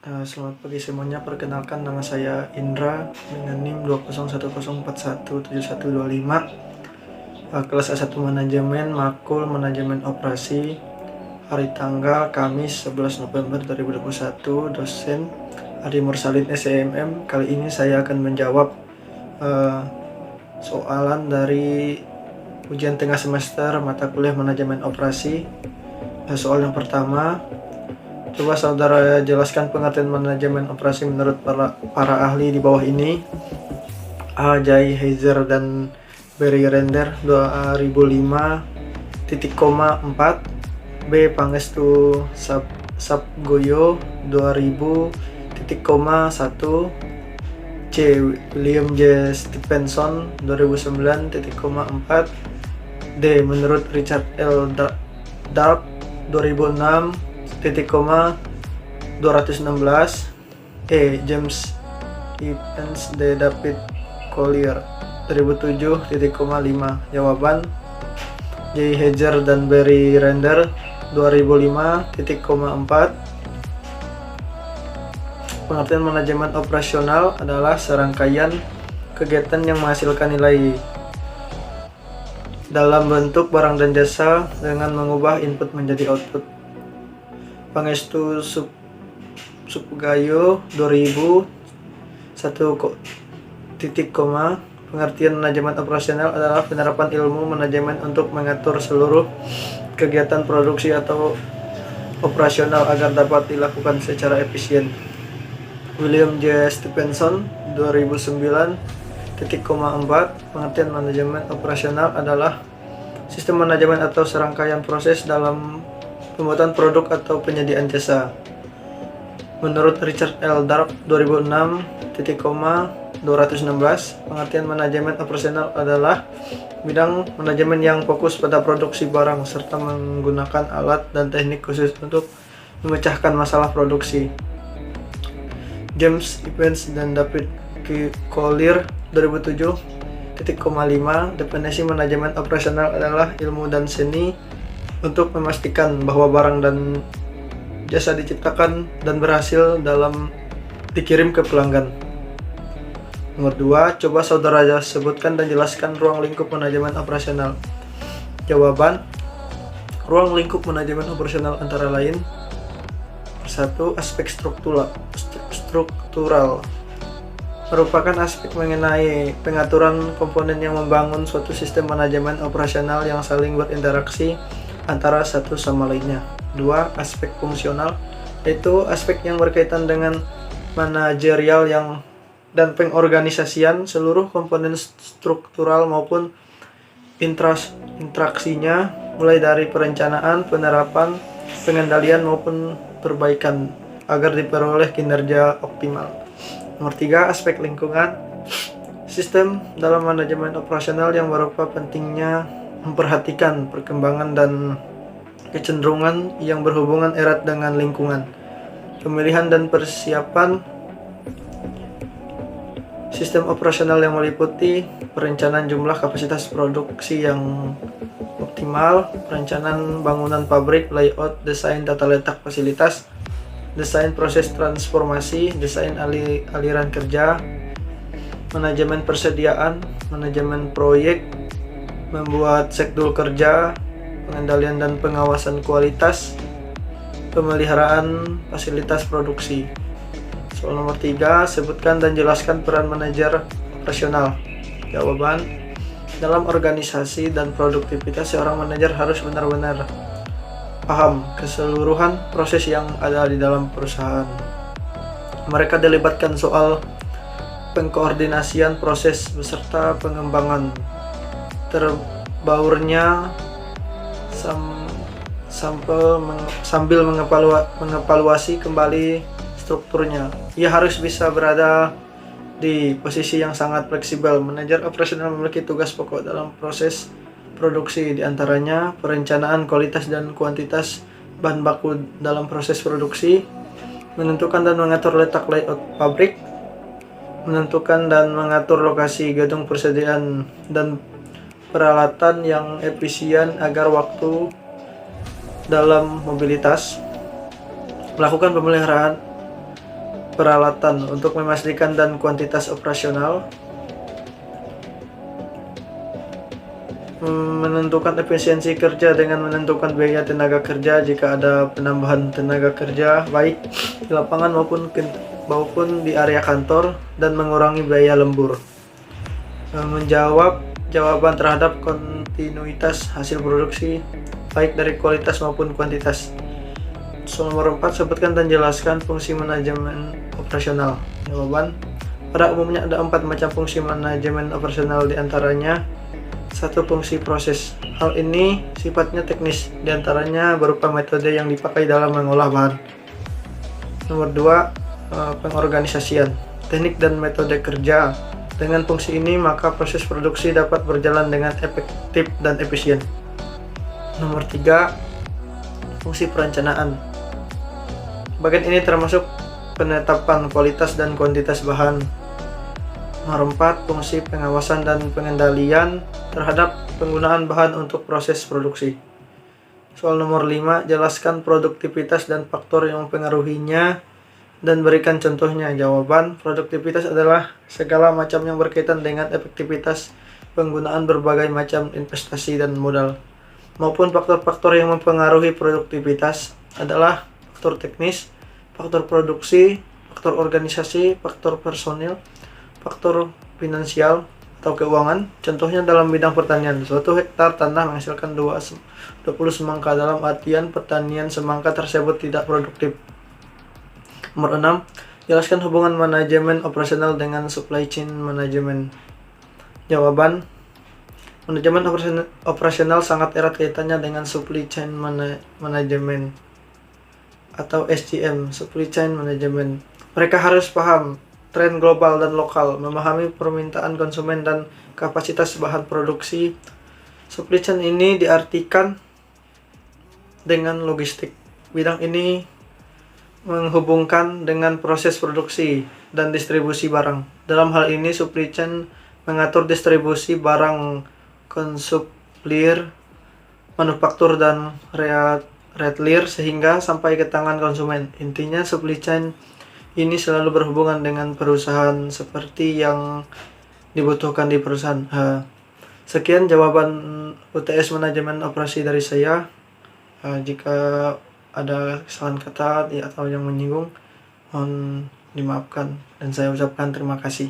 Selamat pagi semuanya, perkenalkan nama saya Indra dengan NIM 20110417125, kelas A1 Manajemen, Makul Manajemen Operasi, hari tanggal Kamis 11 November 2021, dosen Adi Mursalin SEMM. Kali ini saya akan menjawab soalan dari ujian tengah semester mata kuliah Manajemen Operasi. Soal yang pertama, coba saudara jelaskan pengertian manajemen operasi menurut para ahli di bawah ini. A. Jay Heiser dan Barry Render 2005 4. B. Pangestu Sabgoyo 2000 1. C. William J. Stephenson 2009 4. D. Menurut Richard L. Dark 2006 216. E. James Evans D. David Collier 2007 Jawaban J. Heiser dan Barry Render 2005 Pengertian manajemen operasional adalah serangkaian kegiatan yang menghasilkan nilai dalam bentuk barang dan jasa dengan mengubah input menjadi output. Pangestu Subgayo 2000 pengertian manajemen operasional adalah penerapan ilmu manajemen untuk mengatur seluruh kegiatan produksi atau operasional agar dapat dilakukan secara efisien. William J. Stephenson 2009 pengertian manajemen operasional adalah sistem manajemen atau serangkaian proses dalam pembuatan produk atau penyediaan jasa. Menurut Richard L. Dark 2006 216 pengertian manajemen operasional adalah bidang manajemen yang fokus pada produksi barang serta menggunakan alat dan teknik khusus untuk memecahkan masalah produksi. James Evans dan David Collier 2007 definisi manajemen operasional adalah ilmu dan seni untuk memastikan bahwa barang dan jasa diciptakan dan berhasil dalam dikirim ke pelanggan. Nomor 2, coba saudara sebutkan dan jelaskan ruang lingkup manajemen operasional. Jawaban, ruang lingkup manajemen operasional antara lain: 1. Aspek struktural merupakan aspek mengenai pengaturan komponen yang membangun suatu sistem manajemen operasional yang saling berinteraksi antara satu sama lainnya. 2. Aspek fungsional, yaitu aspek yang berkaitan dengan manajerial dan pengorganisasian seluruh komponen struktural maupun interaksinya, mulai dari perencanaan, penerapan, pengendalian maupun perbaikan agar diperoleh kinerja optimal. Nomor 3, aspek lingkungan. Sistem dalam manajemen operasional yang berupa pentingnya memperhatikan perkembangan dan kecenderungan yang berhubungan erat dengan lingkungan. Pemilihan dan persiapan sistem operasional yang meliputi perencanaan jumlah kapasitas produksi yang optimal, perencanaan bangunan pabrik, layout, desain tata letak fasilitas, desain proses transformasi, desain aliran kerja, manajemen persediaan, manajemen proyek, membuat schedule kerja, pengendalian dan pengawasan kualitas, pemeliharaan fasilitas produksi. Soal nomor 3, sebutkan dan jelaskan peran manajer operasional. Jawaban, dalam organisasi dan produktivitas, seorang manajer harus benar-benar paham keseluruhan proses yang ada di dalam perusahaan. Mereka dilibatkan soal pengkoordinasian proses beserta pengembangan terbaurnya sambil mengevaluasi kembali strukturnya. Ia harus bisa berada di posisi yang sangat fleksibel. Manajer operasional memiliki tugas pokok dalam proses produksi, diantaranya perencanaan kualitas dan kuantitas bahan baku dalam proses produksi, menentukan dan mengatur letak layout pabrik, menentukan dan mengatur lokasi gedung persediaan dan peralatan yang efisien agar waktu dalam mobilitas, melakukan pemeliharaan peralatan untuk memastikan dan kuantitas operasional, menentukan efisiensi kerja dengan menentukan biaya tenaga kerja jika ada penambahan tenaga kerja baik di lapangan maupun di area kantor, dan mengurangi biaya lembur. Menjawab jawaban terhadap kontinuitas hasil produksi baik dari kualitas maupun kuantitas. Soal nomor 4, sebutkan dan jelaskan fungsi manajemen operasional. Jawaban: pada umumnya ada 4 macam fungsi manajemen operasional, diantaranya 1. Fungsi proses. Hal ini sifatnya teknis, diantaranya berupa metode yang dipakai dalam mengolah bahan. Nomor 2, pengorganisasian. Teknik dan metode kerja. Dengan fungsi ini, maka proses produksi dapat berjalan dengan efektif dan efisien. Nomor 3, fungsi perencanaan. Bagian ini termasuk penetapan kualitas dan kuantitas bahan. Nomor 4, fungsi pengawasan dan pengendalian terhadap penggunaan bahan untuk proses produksi. Soal nomor 5, jelaskan produktivitas dan faktor yang mempengaruhinya dan berikan contohnya. Jawaban: produktivitas adalah segala macam yang berkaitan dengan efektivitas penggunaan berbagai macam investasi dan modal, maupun faktor-faktor yang mempengaruhi produktivitas adalah faktor teknis, faktor produksi, faktor organisasi, faktor personil, faktor finansial atau keuangan. Contohnya dalam bidang pertanian, suatu hektar tanah menghasilkan 20 semangka, dalam artian pertanian semangka tersebut tidak produktif. Nomor 6, jelaskan hubungan manajemen operasional dengan supply chain management. Jawaban: manajemen operasional sangat erat kaitannya dengan supply chain management atau SCM, supply chain management. Mereka harus paham tren global dan lokal, memahami permintaan konsumen dan kapasitas bahan produksi. Supply chain ini diartikan dengan logistik. Bidang ini menghubungkan dengan proses produksi dan distribusi barang. Dalam hal ini, supply chain mengatur distribusi barang konsumlir, manufaktur, dan retailer sehingga sampai ke tangan konsumen. Intinya, supply chain ini selalu berhubungan dengan perusahaan seperti yang dibutuhkan di perusahaan. Sekian jawaban UTS manajemen operasi dari saya. Jika ada kesalahan kata atau yang menyinggung, mohon dimaafkan dan saya ucapkan terima kasih.